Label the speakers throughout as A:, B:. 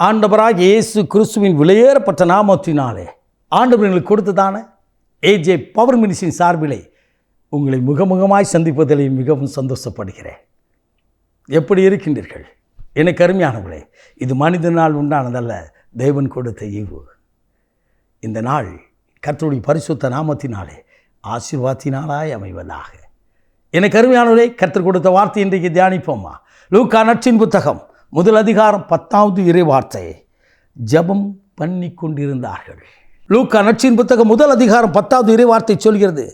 A: ஆண்டவராக இயேசு கிறிஸ்துவின் விலையேறப்பட்ட நாமத்தினாலே ஆண்டவர் எங்களுக்கு கொடுத்ததான ஏஜே பவர் மினிஸ்ட்ரியின் சார்பிலே உங்களை முகமுகமாய் சந்திப்பதில் மிகவும் சந்தோஷப்படுகிறேன். எப்படி இருக்கின்றீர்கள்? எனக்கு அருமையானவர்களே, இது மனிதனால் உண்டானதல்ல, தேவன் கொடுத்த ஈவு. இந்த நாள் கர்த்தருடைய பரிசுத்த நாமத்தினாலே ஆசீர்வாதத்தினாலாய் அமைவதாக. எனக்கு அருமையானவர்களே, கர்த்தர் கொடுத்த வார்த்தை இன்றைக்கு தியானிப்போமா? லூக்கா நற்செய்தியின் புத்தகம் 1 அதிகாரம் 10வது இறை வார்த்தை. ஜெபம் பண்ணி கொண்டிருந்தார்கள். லூக்கா நற்செய்தியின் புத்தகம் 1 அதிகாரம் 10வது இறை வார்த்தை சொல்கிறது,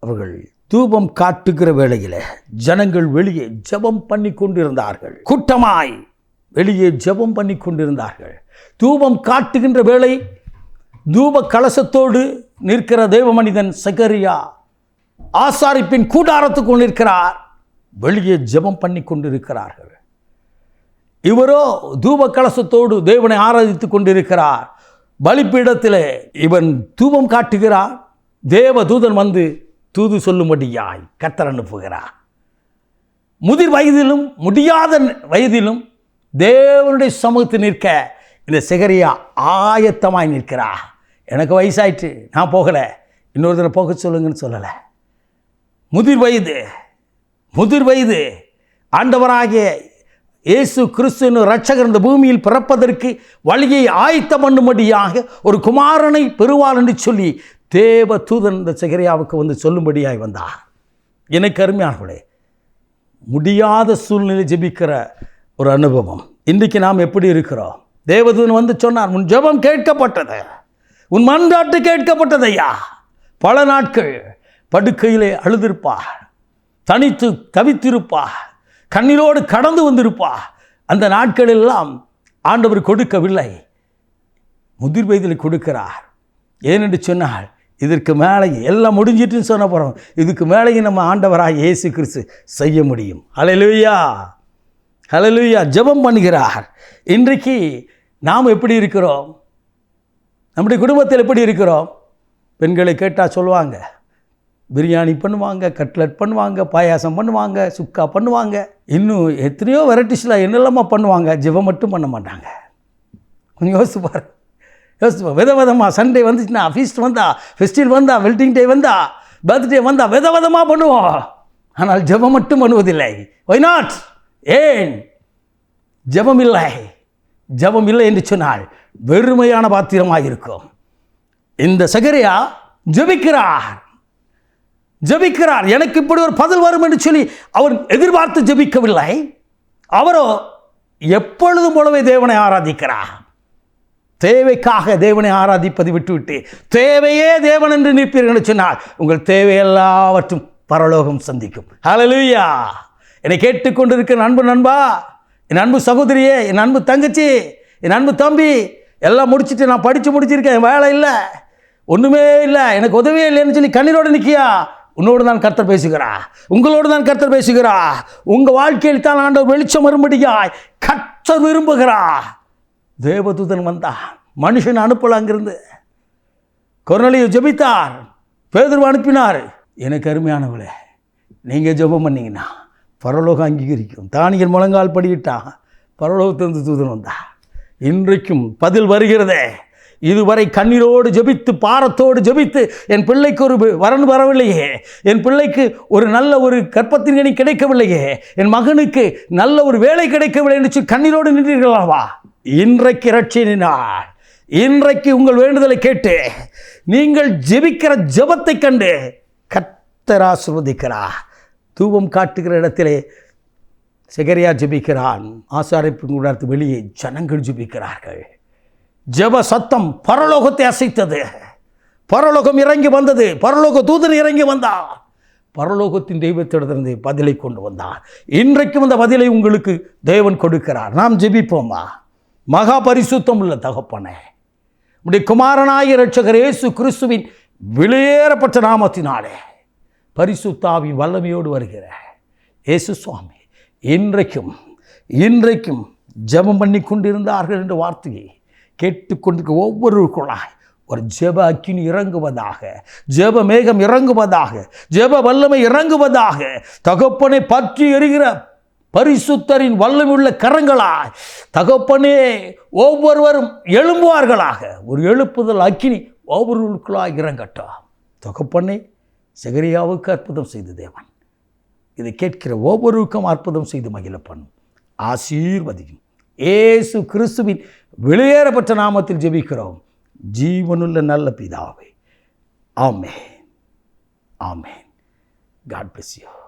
A: அவர்கள் தூபம் காட்டுகிற வேளையில் ஜனங்கள் வெளியே ஜெபம் பண்ணி கொண்டிருந்தார்கள். கூட்டமாய் வெளியே ஜெபம் பண்ணி கொண்டிருந்தார்கள். தூபம் காட்டுகின்ற வேளை தூப கலசத்தோடு நிற்கிற தேவ மனிதன் சகரியா ஆசாரிப்பின் கூடாரத்துக்குள் நிற்கிறார். வெளியே ஜெபம் பண்ணி கொண்டிருக்கிறார்கள். இவரோ தூப கலசத்தோடு தேவனை ஆராதித்துக் கொண்டிருக்கிறார். பலிப்பீடத்தில் இவன் தூபம் காட்டுகிறார். தேவ தூதன் வந்து தூது சொல்லும்படியாய் கர்த்தர் அனுப்புகிறார். முதிர் வயதிலும் முடியாத வயதிலும் தேவனுடைய சமூகத்தில் நிற்க இந்த சகரியா ஆயத்தமாய் நிற்கிறார். எனக்கு வயசாயிற்று, நான் போகலை, இன்னொரு தடவை போக சொல்லுங்கன்னு சொல்லலை. முதிர் வயது ஆண்டவராகிய இயேசு கிறிஸ்து இரட்சகர் இந்த பூமியில் பிறப்பதற்கு வழியை ஆயத்தம் பண்ணும்படியாக ஒரு குமாரனை பெறுவார் என்று சொல்லி தேவ தூதன் இந்த சகரியாவுக்கு வந்து சொல்லும்படியாய் வந்தார். எனக்கு அருமையானவர்களே, முடியாத சூழ்நிலை ஜெபிக்கிற ஒரு அனுபவம். இன்றைக்கு நாம் எப்படி இருக்கிறோம்? தேவதூதன் வந்து சொன்னார், உன் ஜெபம் கேட்கப்பட்டது, உன் மன்றாட்டு கேட்கப்பட்டதையா. பல நாட்கள் படுக்கையிலே அழுதிருப்பார், தனித்து தவித்திருப்பார், கண்ணீரோடு கடந்து வந்திருப்பார். அந்த நாட்களெல்லாம் ஆண்டவர் கொடுக்கவில்லை, முதிர் வயதில் கொடுக்கிறார். ஏனென்று சொன்னால், இதற்கு மேலே எல்லாம் முடிஞ்சிட்டுன்னு சொன்ன போகிறோம், இதுக்கு மேலேயும் நம்ம ஆண்டவராக இயேசு கிறிஸ்து செய்ய முடியும். ஹல்லேலூயா, ஹல்லேலூயா. ஜெபம் பண்ணுகிறார். இன்றைக்கு நாம் எப்படி இருக்கிறோம்? நம்முடைய குடும்பத்தில் எப்படி இருக்கிறோம்? பெண்களை கேட்டால் சொல்லுவாங்க, பிரியாணி பண்ணுவாங்க, கட்லட் பண்ணுவாங்க, பாயாசம் பண்ணுவாங்க, சுக்கா பண்ணுவாங்க, இன்னும் எத்தனையோ வெரைட்டிஸில் என்னெல்லாமா பண்ணுவாங்க. ஜெபம் மட்டும் பண்ண மாட்டாங்க. கொஞ்சம் யோசிப்பார். விதவிதமாக சண்டே வந்துச்சுன்னா, ஃபீஸ்ட் வந்தா, ஃபெஸ்டிவல் வந்தா, வெல்டிங் டே வந்தா, பர்த்டே வந்தா, விதவிதமாக பண்ணுவோம். ஆனால் ஜெபம் மட்டும் பண்ணுவதில்லை. Y not? ஏன் ஜெபம் இல்லை? ஜெபம் இல்லை என்று சொன்னால் வெறுமையான பாத்திரமாக இருக்கும். இந்த சகரியா ஜெபிக்கிறார். எனக்கு இப்படி ஒரு பதில் வரும் என்று சொல்லி அவர் எதிர்பார்த்து ஜெபிக்கவில்லை. அவரோ எப்பொழுதும் போலவே தேவனை ஆராதிக்கிறார். தேவைக்காக தேவனை ஆராதிப்பதை விட்டுவிட்டு தேவையே தேவன் என்று நிற்பீர்கள் என்று சொன்னால் உங்கள் தேவையெல்லாவற்றும் பரலோகம் சந்திக்கும். ஹல்லேலூயா. என்னை கேட்டுக்கொண்டிருக்கிற அன்பு நண்பா, என் அன்பு சகோதரியே, என் அன்பு தங்கச்சி, என் அன்பு தம்பி, எல்லாம் முடிச்சுட்டு நான் படித்து முடிச்சிருக்கேன், வேலை இல்லை, ஒன்றுமே இல்லை, எனக்கு உதவியே இல்லைன்னு சொல்லி கண்ணீரோடு நிற்கியா? உன்னோடு தான் கர்த்தர் பேசுகிறா, உங்களோடு தான் கர்த்தர் பேசுகிறா. உங்கள் வாழ்க்கையில் தான் ஆண்டவர் வெளிச்சம் வரும்படியாய் கர்த்தர் விரும்புகிறா. தேவதூதன் வந்தா, மனுஷன் அனுப்பல. அங்கிருந்து கொர்நேலியு ஜெபித்தார், பேதுரு அனுப்பினார். எனக்கு அருமையானவளே, நீங்கள் ஜெபம் பண்ணிங்கன்னா பரலோகம் அங்கீகரிக்கும். தானியல் முழங்கால் படியிட்டா, பரலோகத்திலிருந்து தூதன் வந்தா. இன்றைக்கும் பதில் வருகிறதே. இதுவரை கண்ணீரோடு ஜெபித்து, பாரத்தோடு ஜெபித்து, என் பிள்ளைக்கு ஒரு வரன் வரவில்லையே, என் பிள்ளைக்கு ஒரு நல்ல ஒரு கற்பத்தின் கனி கிடைக்கவில்லையே, என் மகனுக்கு நல்ல ஒரு வேலை கிடைக்கவில்லை என்று கண்ணீரோடு நின்றீர்களாவா? இன்றைக்கு இரட்சியினார், இன்றைக்கு உங்கள் வேண்டுதலை கேட்டு நீங்கள் ஜெபிக்கிற ஜெபத்தை கண்டு கர்த்தர் ஆசீர்வதிக்கிறார். தூபம் காட்டுகிற இடத்திலே சகரியா ஜெபிக்கிறான். ஆசாரிப்பின் கூடாரத்து வெளியே ஜனங்கள் ஜெபிக்கிறார்கள். ஜெப சத்தம் பரலோகத்தை அசைத்தது. பரலோகம் இறங்கி வந்தது. பரலோக தூதன் இறங்கி வந்தார். பரலோகத்தின் தெய்வத்திடத்திலிருந்து பதிலை கொண்டு வந்தார். இன்றைக்கும் அந்த பதிலை உங்களுக்கு தேவன் கொடுக்கிறார். நாம் ஜெபிப்போமா? மகா பரிசுத்தம் உள்ள தகப்பனே, உம்முடைய குமாரனாகிய இரட்சகர் இயேசு கிறிஸ்துவின் விலையேறப்பட்ட நாமத்தினாலே பரிசுத்த ஆவியின் வல்லமையோடு வருகிற இயேசு சுவாமி, இன்றைக்கும் ஜெபம் பண்ணி கொண்டிருந்தார்கள் என்ற வார்த்தையை கேட்டுக்கொண்டிருக்க ஒவ்வொருவருக்குள்ளாய் ஒரு ஜெப அக்கினி இறங்குவதாக, ஜெப மேகம் இறங்குவதாக, ஜெப வல்லமை இறங்குவதாக. தகப்பனை பற்றி எரிகிற பரிசுத்தரின் வல்லமையுள்ள கரங்களாய் தகப்பனே ஒவ்வொருவரும் எழும்புவார்களாக. ஒரு எழுப்புதல் அக்கினி ஒவ்வொருவருக்குள்ளாக இறங்கட்டும். தகப்பனே, செகரியாவுக்கு அற்புதம் செய்த தேவன் இதை கேட்கிற ஒவ்வொருவருக்கும் அற்புதம் செய்து மகிழ பண்ணும். ஆசீர்வதியும். இயேசு கிறிஸ்துவின் வெளியேறப்பட்ட நாமத்தில் ஜெபிக்கிறோம் ஜீவனுள்ள நல்ல பிதாவே. ஆமென். ஆமென். God bless you.